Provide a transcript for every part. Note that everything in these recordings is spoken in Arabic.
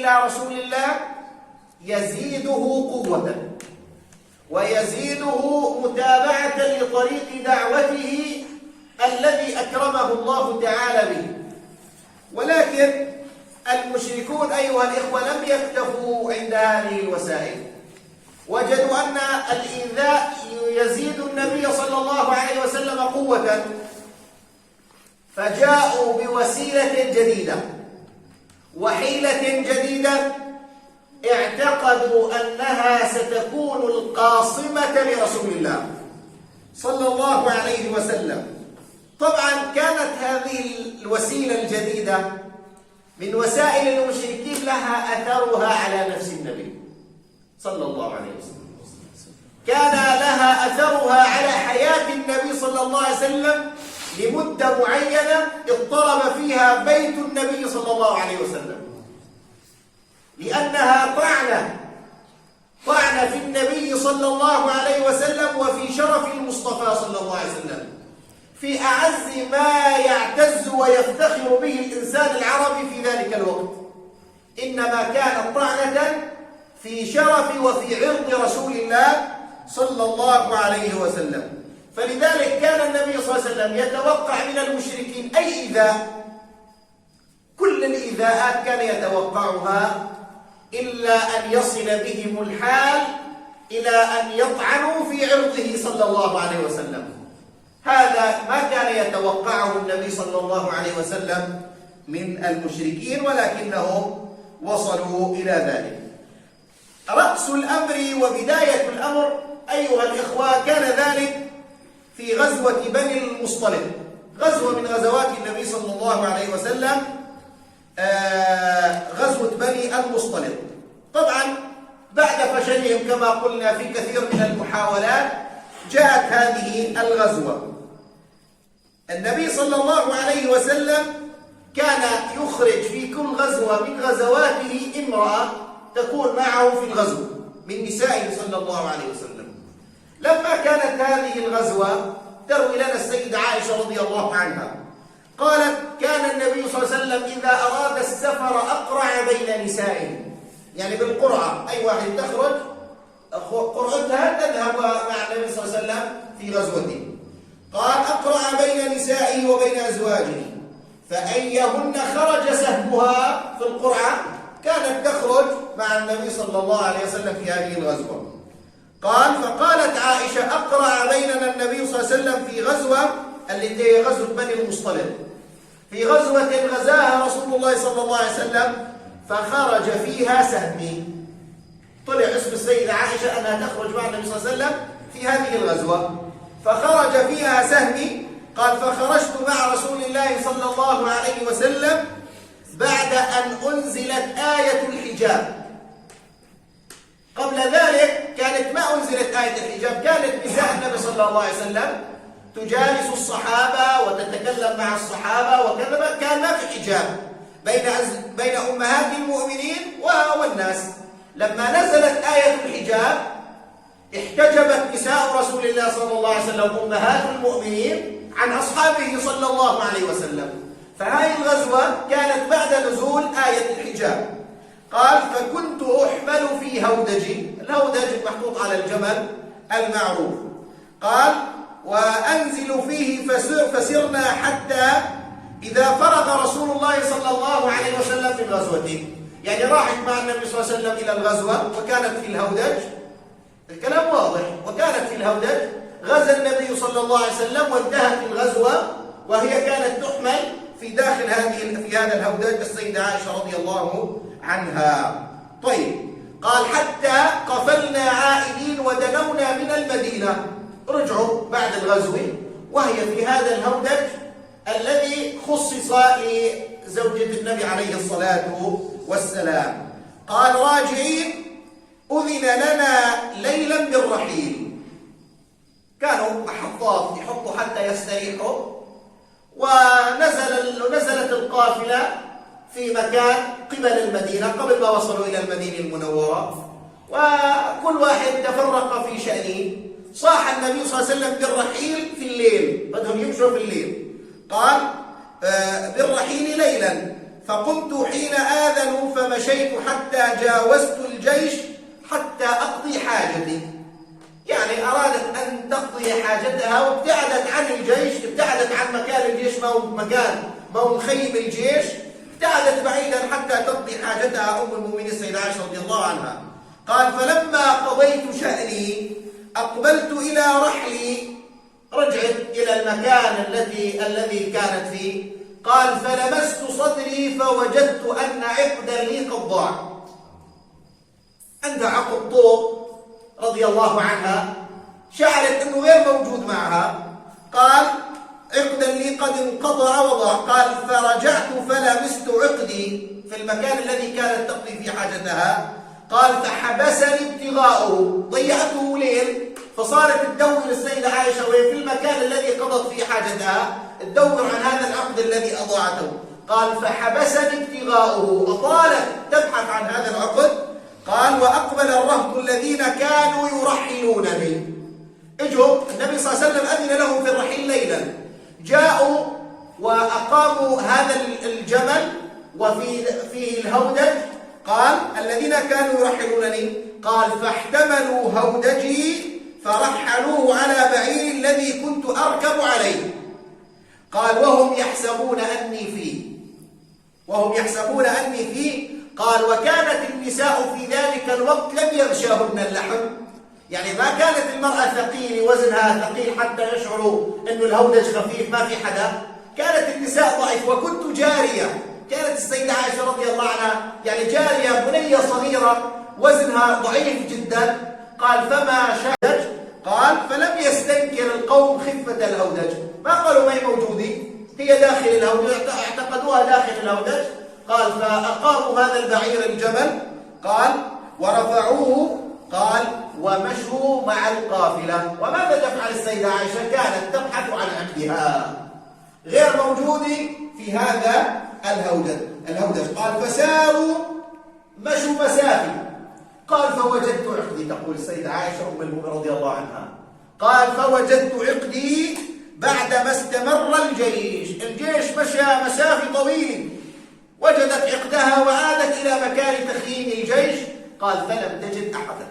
إلى رسول الله يزيده قوة ويزيده متابعة لطريق دعوته الذي أكرمه الله تعالى به. ولكن المشركون أيها الإخوة لم يكتفوا عند هذه الوسائل، وجدوا أن الإيذاء يزيد النبي صلى الله عليه وسلم قوة، فجاءوا بوسيلة جديدة وحيلة جديدة اعتقدوا أنها ستكون القاصمة لرسول الله صلى الله عليه وسلم. طبعا كانت هذه الوسيلة الجديدة من وسائل المشركين لها أثرها على نفس النبي صلى الله عليه وسلم، كان لها أثرها على حياة النبي صلى الله عليه وسلم لمدة معينة اضطرب فيها بيت النبي صلى الله عليه وسلم، لأنها طعنة في النبي صلى الله عليه وسلم وفي شرف المصطفى صلى الله عليه وسلم، في أعز ما يعتز ويفتخر به الإنسان العربي في ذلك الوقت، إنما كانت طعنة في شرف وفي عرض رسول الله صلى الله عليه وسلم. فلذلك كان النبي صلى الله عليه وسلم يتوقع من المشركين أي إيذاء، كل الإيذاءات كان يتوقعها، إلا أن يصل بهم الحال إلى أن يطعنوا في عرضه صلى الله عليه وسلم. هذا ما كان يتوقعه النبي صلى الله عليه وسلم من المشركين، ولكنهم وصلوا إلى ذلك. رأس الأمر وبداية الأمر أيها الإخوة كان ذلك في غزوة بني المصطلق، غزوة من غزوات النبي صلى الله عليه وسلم، غزوة بني المصطلق. طبعا بعد فشلهم كما قلنا في كثير من المحاولات جاءت هذه الغزوة. النبي صلى الله عليه وسلم كان يخرج في كل غزوة من غزواته امرأة تكون معه في الغزو من نسائه صلى الله عليه وسلم. لما كانت هذه الغزوة تروي لنا السيدة عائشة رضي الله عنها قالت: كان النبي صلى الله عليه وسلم إذا أراد السفر أقرع بين نسائه، يعني بالقرعة، أي واحد تخرج قرعتها تذهب مع النبي صلى الله عليه وسلم في غزوته. قال: أقرع بين نسائه وبين أزواجه، فأيهن خرج سهمها في القرعة كانت تخرج مع النبي صلى الله عليه وسلم في هذه الغزوة. قال: فقالت عائشة: أقرع بيننا النبي صلى الله عليه وسلم في غزوة التي هي غزوة بني المصطلق، في غزوة غزاها رسول الله صلى الله عليه وسلم فخرج فيها سهمي. طلع اسم السيدة عائشة أنها تخرج مع النبي صلى الله عليه وسلم في هذه الغزوة، فخرج فيها سهمي. قال: فخرجت مع رسول الله صلى الله عليه وسلم بعد أن أنزلت آية الحجاب. قبل ذلك كانت ما أنزلت آية الحجاب، كانت نساء النبي صلى الله عليه وسلم تجالس الصحابة وتتكلم مع الصحابة وكذا، كان ما في حجاب بين أمهات المؤمنين والناس. لما نزلت آية الحجاب احتجبت نساء رسول الله صلى الله عليه وسلم أمهات المؤمنين عن أصحابه صلى الله عليه وسلم، فهذه الغزوة كانت بعد نزول آية الحجاب. قال: فكنت أحمل في هودجي، الهودج محطوط على الجمل المعروف. قال: وأنزل فيه فسرنا حتى إذا فرغ رسول الله صلى الله عليه وسلم من غزوته، يعني راحت مع النبي صلى الله عليه وسلم إلى الغزوة وكانت في الهودج، الكلام واضح، وكانت في الهودج. غزا النبي صلى الله عليه وسلم وانتهت الغزوة وهي كانت تحمل في داخل في هذا الهودج السيدة عائشة رضي الله عنها. طيب، قال: حتى قفلنا عائدين ودنونا من المدينة، رجعوا بعد الغزو وهي في هذا الهودج الذي خصص لزوجة النبي عليه الصلاة والسلام. قال: راجعين أذن لنا ليلا بالرحيل، كانوا محطات يحطوا حتى يستريحوا، ونزلت القافلة في مكان قبل المدينة قبل ما وصلوا إلى المدينة المنورة، وكل واحد تفرق في شأنه. صاح النبي صلى الله عليه وسلم بالرحيل في الليل، بدهم يمشوا في الليل. قال: بالرحيل ليلا، فقمت حين آذنوا مشيت حتى جاوزت الجيش حتى أقضي حاجتي. يعني أرادت أن تقضي حاجتها وابتعدت عن الجيش، ابتعدت عن مكان الجيش، ما هو مخيم الجيش، ابتعدت بعيدا حتى تقضي حاجتها أم المؤمنين السيدة عائشة رضي الله عنها. قال فلما قضيت شأني أقبلت إلى رحلي، رجعت إلى المكان الذي كانت فيه. قال فلمست صدري فوجدت أن عقدا لي قد ضاع. عندها عقد طوب رضي الله عنها، شعرت أنه غير موجود معها. قال عقدا لي قد انقطع وضاع. قال فرجعت فلمست عقدي في المكان الذي كانت تقضي فيه حاجتها. قال فحبسني ابتغاؤه، ضيعته ليل، فصارت تدور السيدة عائشة وهي في المكان الذي قضت فيه حاجتها تدور عن هذا العقد الذي أضاعته. قال فحبسني ابتغاؤه، أطالت تبحث عن هذا العقد. قال وأقبل الرهط الذين كانوا يرحلون به، اجوا النبي صلى الله عليه وسلم أذن لهم في الرحيل ليلا، جاءوا وأقاموا هذا الجمل وفيه الهودج. قال الذين كانوا يرحلونني، قال فاحتملوا هودجي فرحلوه على بعير الذي كنت أركب عليه. قال وهم يحسبون أني فيه. قال وكانت النساء في ذلك الوقت لم يغشاهن اللحم، يعني ما كانت المرأة ثقيلة وزنها ثقيل حتى يشعروا أنه الهودج خفيف، ما في حدا. كانت النساء ضعيف وكنت جارية. كانت السيدة عائشة رضي الله عنها يعني جارية بنية صغيرة وزنها ضعيف جدا. قال فما شهدت. قال فلم يستنكر القوم خفة الهودج، ما قالوا ما هي موجودة، هي داخل الهودج، اعتقدوها داخل الهودج. قال فأقاموا هذا البعير الجمل. قال ورفعوه. قال ومشوا مع القافلة. وماذا تفعل السيدة عائشة؟ كانت تبحث عن عقدها غير موجودة في هذا الهودج. قال فساروا، مشوا مسافة. قال فوجدت عقدي، تقول السيدة عائشة أم المؤمنين رضي الله عنها، قال فوجدت عقدي بعدما استمر الجيش مشى مسافة طويلة، وجدت عقدها وعادت إلى مكان تخييم الجيش. قال فلم تجد أحدا،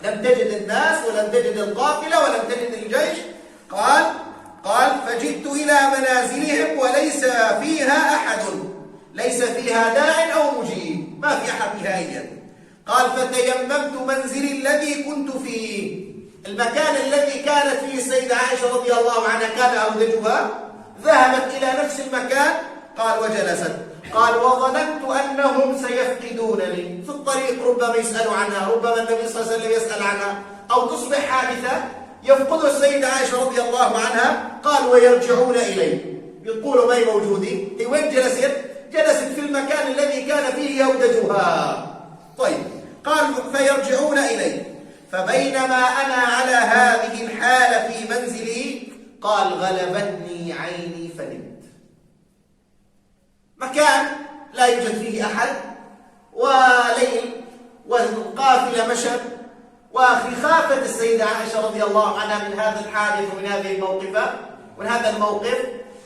لم تجد الناس ولم تجد القافلة ولم تجد الجيش. قال فجئت إلى منازلهم وليس فيها أحد، ليس فيها داع أو مجيب، ما في أحد نهائيا. قال فتيممت منزلي الذي كنت فيه، المكان الذي كانت فيه السيدة عائشة رضي الله عنها كان هودجها، ذهبت إلى نفس المكان. قال وجلست. قال وظننت أنهم سيفقدونني في الطريق، ربما يسألوا عنها، ربما النبي صلى الله عليه وسلم يسأل عنها، أو تصبح حادثة يفقدها السيدة عائشة رضي الله عنها. قال ويرجعون إليه، يقولوا ما هي موجودة، هي وين جلست؟ جلست في المكان الذي كان فيه هودجها. طيب، قال فيرجعون إليه. فبينما أنا على هذه الحالة في منزلي، قال غلبتني عيني فنمت. مكان لا يوجد فيه أحد، وليل، والقافلة مشت، وخافت السيدة عائشة رضي الله عنها من هذا الحادث ومن هذه الموقف.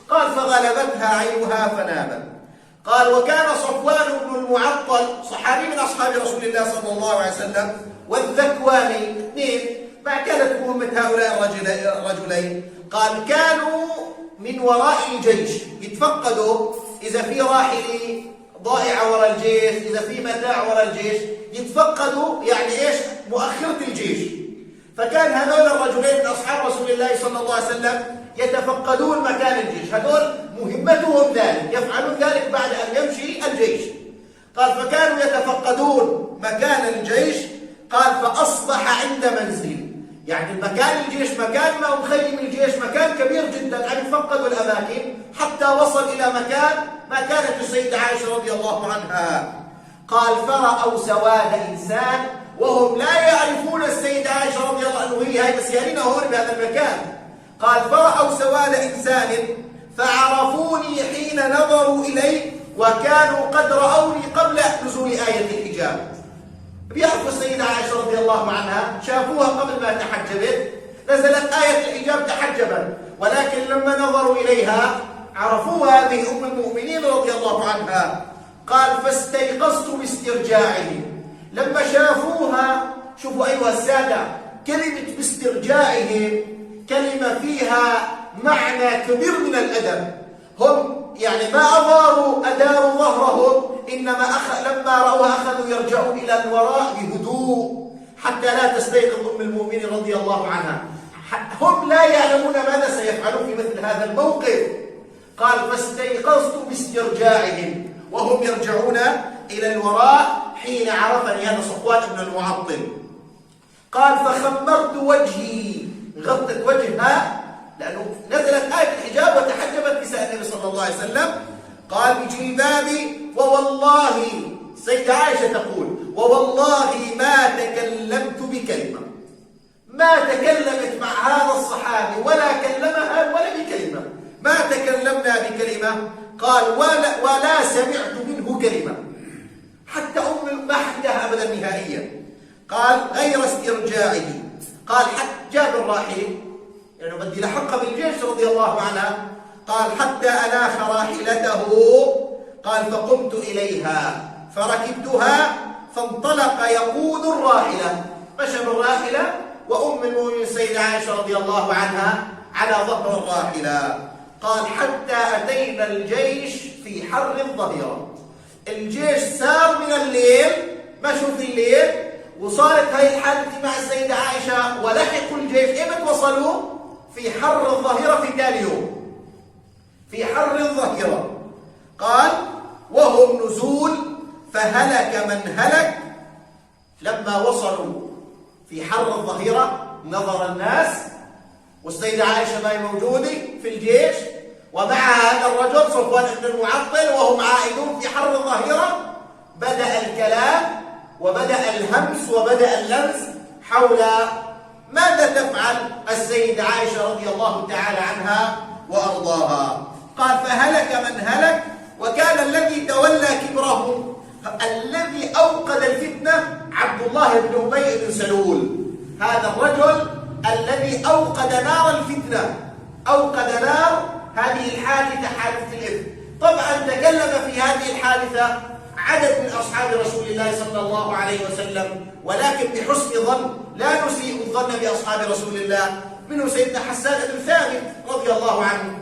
قال فغلبتها عينها فنامت. قال وكان صفوان بن المعطل صحابي من أصحاب رسول الله صلى الله عليه وسلم، والذكواني، اثنين ما كانت مهمة هؤلاء الرجلين. قال كانوا من وراء الجيش يتفقدوا إذا في راحلة ضائعة وراء الجيش، إذا في متاع وراء الجيش، يتفقدوا يعني إيش؟ مؤخرة الجيش. فكان هذول الرجلين من أصحاب رسول الله صلى الله عليه وسلم يتفقدون مكان الجيش، هذول مهمتهم ذلك، يفعلون ذلك بعد أن يمشي الجيش. قال فكانوا يتفقدون مكان الجيش. قال فأصبح عند منزل، يعني المكان الجيش مكان ما مخيم الجيش مكان كبير جدا، أن يفقدوا الأماكن حتى وصل إلى مكان ما كانت السيدة عائشة رضي الله عنها. قال فرأوا سواد إنسان وهم لا يعرفون السيدة عائشة رضي الله عنها، هي بس يالينا هون بهذا المكان. قال فرأوا سواد إنسان فعرفوني حين نظروا إلي، وكانوا قد رأوني قبل نزول آية الحجاب. بيعرفوا السيدة عائشة رضي الله عنها، شافوها قبل ما تحجبت، نزلت آية الحجاب تحجبا، ولكن لما نظروا إليها عرفوها هذه أم المؤمنين رضي الله عنها. قال فاستيقظت باسترجاعهم. لما شافوها، شوفوا أيها السادة، كلمة باسترجاعهم كلمة فيها معنى كبير من الأدب. هم يعني ما أداروا ظهرهم، إنما لما رأوها أخذوا يرجعون إلى الوراء بهدوء حتى لا تستيقظ أم المؤمنين رضي الله عنها. هم لا يعلمون ماذا سيفعلون في مثل هذا الموقف. قال فاستيقظت باسترجاعهم وهم يرجعون إلى الوراء حين عرفني هذا صفوان بن المعطل. قال فخمرت وجهي، غطت وجهها لأنه نزلت آية الحجاب وتحجبت نساء النبي صلى الله عليه وسلم. قال بجلبابي ووالله، سيدة عائشة تقول ووالله ما تكلمت بكلمة، ما تكلمت مع هذا الصحابي ولا كلمها ولا بكلمة، ما تكلمنا بكلمة. قال ولا سمعت منه كلمة، حتى ما حدها أبدا نهائيا. قال غير استرجاعه. قال حتى جاب الراحل لأنه يعني بدي لحق بالجيش رضي الله عنها. قال حتى أناخ راحلته. قال فقمت إليها فركبتها فانطلق يقود الراحلة، مشى بالراحلة وأم المؤمنين السيدة عائشة رضي الله عنها على ظهر الراحلة. قال حتى أتينا الجيش في حر الظهيرة. الجيش سار من الليل، مشوا في الليل، وصارت هاي الحادثة مع السيدة عائشة ولحقوا الجيش. إمتى وصلوا؟ في حر الظهيرة في ثاني يوم، في حر الظهيرة. قال وهم نزول فهلك من هلك. لما وصلوا في حر الظهيرة نظر الناس والسيدة عائشة ما هي موجودة في الجيش ومعها هذا الرجل صفوان بن المعطل وهم عائدون في حر الظهيرة. بدأ الكلام وبدأ الهمس وبدأ اللمس حول ماذا تفعل السيدة عائشة رضي الله تعالى عنها وأرضاها. قال فهلك من هلك. وكان الذي تولى كبرهم الذي أوقد الفتنة عبد الله بن أبي بن سلول. هذا الرجل الذي أوقد نار الفتنة، أوقد نار هذه الحادثة، حادثة الإفك. طبعا تكلم في هذه الحادثة عدد من أصحاب رسول الله صلى الله عليه وسلم، ولكن بحسن ظن، لا نسيء الظن بأصحاب رسول الله. منه سيدنا حسان بن ثابت رضي الله عنه،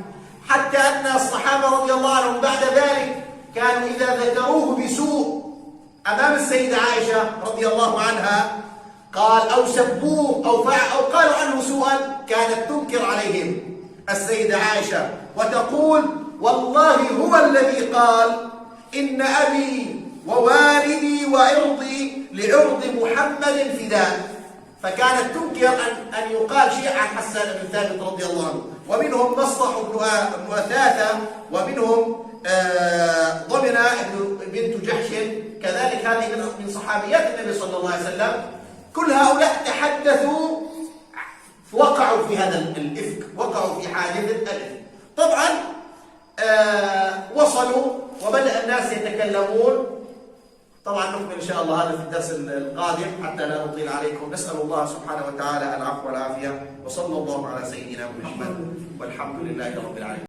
حتى أن الصحابة رضي الله عنهم بعد ذلك كانوا إذا ذكروه بسوء أمام السيدة عائشة رضي الله عنها قال أو سبوه أو قالوا عنه سوءا، كانت تنكر عليهم السيدة عائشة وتقول والله هو الذي قال إن أبي ووالدي وعرضي لعرض محمد فداء. فكانت تنكر أن يقال شيء عن حسان بن ثابت رضي الله عنه. ومنهم مصطح بن أثاثة، ومنهم ضمنة بنت جحش، كذلك هذه من صحابيات النبي صلى الله عليه وسلم. كل هؤلاء تحدثوا، وقعوا في هذا الإفك، وقعوا في حادثة الإفك. طبعا وصلوا وبدأ الناس يتكلمون. طبعا نكمل إن شاء الله هذا في الدرس القادم حتى لا نطيل عليكم. نسأل الله سبحانه وتعالى العفو والعافية، وصلى الله على سيدنا محمد، والحمد لله رب العالمين.